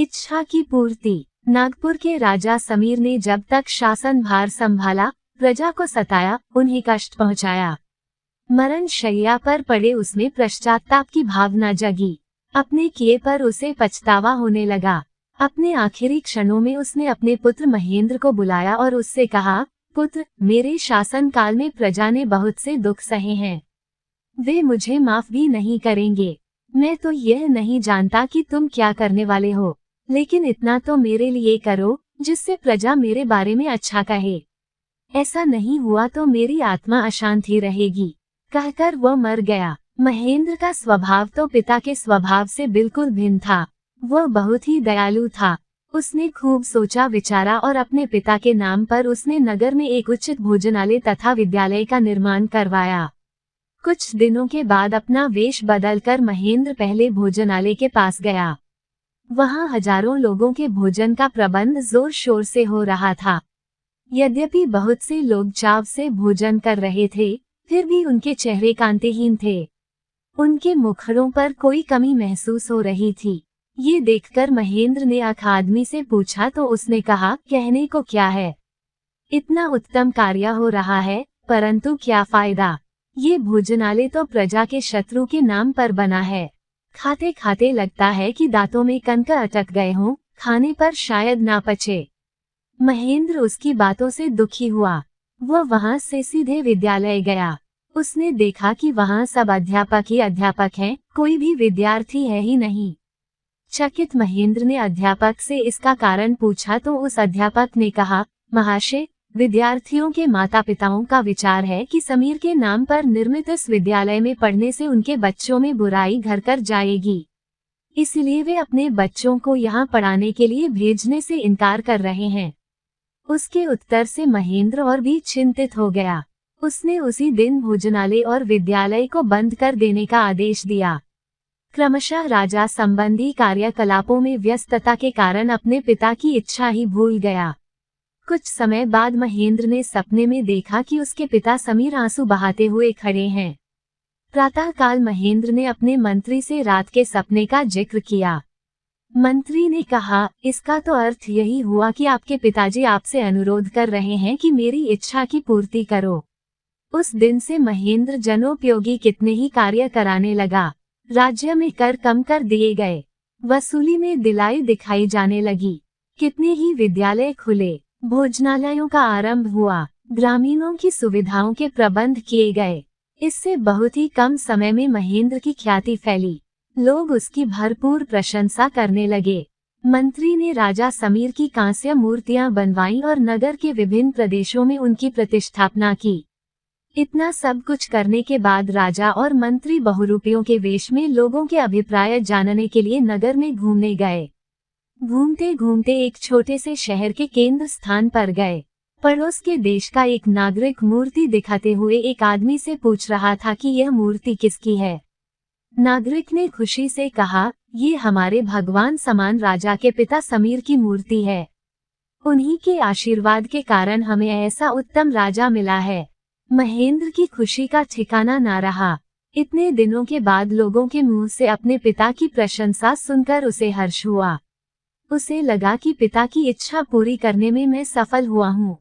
इच्छा की पूर्ति। नागपुर के राजा समीर ने जब तक शासन भार संभाला, प्रजा को सताया, उन्हें कष्ट पहुंचाया। मरण शैया पर पड़े उसमें पश्चाताप की भावना जगी। अपने किए पर उसे पछतावा होने लगा। अपने आखिरी क्षणों में उसने अपने पुत्र महेंद्र को बुलाया और उससे कहा, पुत्र, मेरे शासन काल में प्रजा ने बहुत से दुख सहे हैं। वे मुझे माफ भी नहीं करेंगे। मैं तो यह नहीं जानता कि तुम क्या करने वाले हो, लेकिन इतना तो मेरे लिए करो जिससे प्रजा मेरे बारे में अच्छा कहे। ऐसा नहीं हुआ तो मेरी आत्मा अशांत ही रहेगी। कहकर वह मर गया। महेंद्र का स्वभाव तो पिता के स्वभाव से बिल्कुल भिन्न था। वह बहुत ही दयालु था। उसने खूब सोचा विचारा और अपने पिता के नाम पर उसने नगर में एक उचित भोजनालय तथा विद्यालय का निर्माण करवाया। कुछ दिनों के बाद अपना वेश बदलकर महेंद्र पहले भोजनालय के पास गया। वहां हजारों लोगों के भोजन का प्रबंध जोर शोर से हो रहा था। यद्यपि बहुत से लोग चाव से भोजन कर रहे थे, फिर भी उनके चेहरे कांतिहीन थे। उनके मुखड़ों पर कोई कमी महसूस हो रही थी। ये देखकर महेंद्र ने एक आदमी से पूछा तो उसने कहा, कहने को क्या है? इतना उत्तम कार्य हो रहा है, परंतु क्या फायदा? ये भोजनालय तो प्रजा के शत्रु के नाम पर बना है। खाते खाते लगता है कि दांतों में कंकर अटक गए हों, खाने पर शायद ना पचे। महेंद्र उसकी बातों से दुखी हुआ। वह वहां से सीधे विद्यालय गया। उसने देखा कि वहां सब अध्यापक ही अध्यापक हैं, कोई भी विद्यार्थी है ही नहीं। चकित महेंद्र ने अध्यापक से इसका कारण पूछा तो उस अध्यापक ने कहा, महाशय, विद्यार्थियों के माता पिताओं का विचार है कि समीर के नाम पर निर्मित इस विद्यालय में पढ़ने से उनके बच्चों में बुराई घर कर जाएगी। इसलिए वे अपने बच्चों को यहाँ पढ़ाने के लिए भेजने से इनकार कर रहे हैं। उसके उत्तर से महेंद्र और भी चिंतित हो गया। उसने उसी दिन भोजनालय और विद्यालय को बंद कर देने का आदेश दिया। क्रमशः राजा संबंधी कार्यकलापों में व्यस्तता के कारण अपने पिता की इच्छा ही भूल गया। कुछ समय बाद महेंद्र ने सपने में देखा कि उसके पिता समीर आंसू बहाते हुए खड़े हैं। प्रातःकाल महेंद्र ने अपने मंत्री से रात के सपने का जिक्र किया। मंत्री ने कहा, इसका तो अर्थ यही हुआ कि आपके पिताजी आपसे अनुरोध कर रहे हैं कि मेरी इच्छा की पूर्ति करो। उस दिन से महेंद्र जनोपयोगी कितने ही कार्य कराने लगा। राज्य में कर कम कर दिए गए। वसूली में दिलाई दिखाई जाने लगी। कितने ही विद्यालय खुले, भोजनालयों का आरंभ हुआ, ग्रामीणों की सुविधाओं के प्रबंध किए गए। इससे बहुत ही कम समय में महेंद्र की ख्याति फैली। लोग उसकी भरपूर प्रशंसा करने लगे। मंत्री ने राजा समीर की कांस्य मूर्तियां बनवाईं और नगर के विभिन्न प्रदेशों में उनकी प्रतिष्ठापना की। इतना सब कुछ करने के बाद राजा और मंत्री बहुरूपियों के वेश में लोगों के अभिप्राय जानने के लिए नगर में घूमने गए। घूमते घूमते एक छोटे से शहर के केंद्र स्थान पर गए। पड़ोस के देश का एक नागरिक मूर्ति दिखाते हुए एक आदमी से पूछ रहा था कि यह मूर्ति किसकी है। नागरिक ने खुशी से कहा, ये हमारे भगवान समान राजा के पिता समीर की मूर्ति है। उन्हीं के आशीर्वाद के कारण हमें ऐसा उत्तम राजा मिला है। महेंद्र की खुशी का ठिकाना ना रहा। इतने दिनों के बाद लोगों के मुंह से अपने पिता की प्रशंसा सुनकर उसे हर्ष हुआ। उसे लगा कि पिता की इच्छा पूरी करने में मैं सफल हुआ हूँ।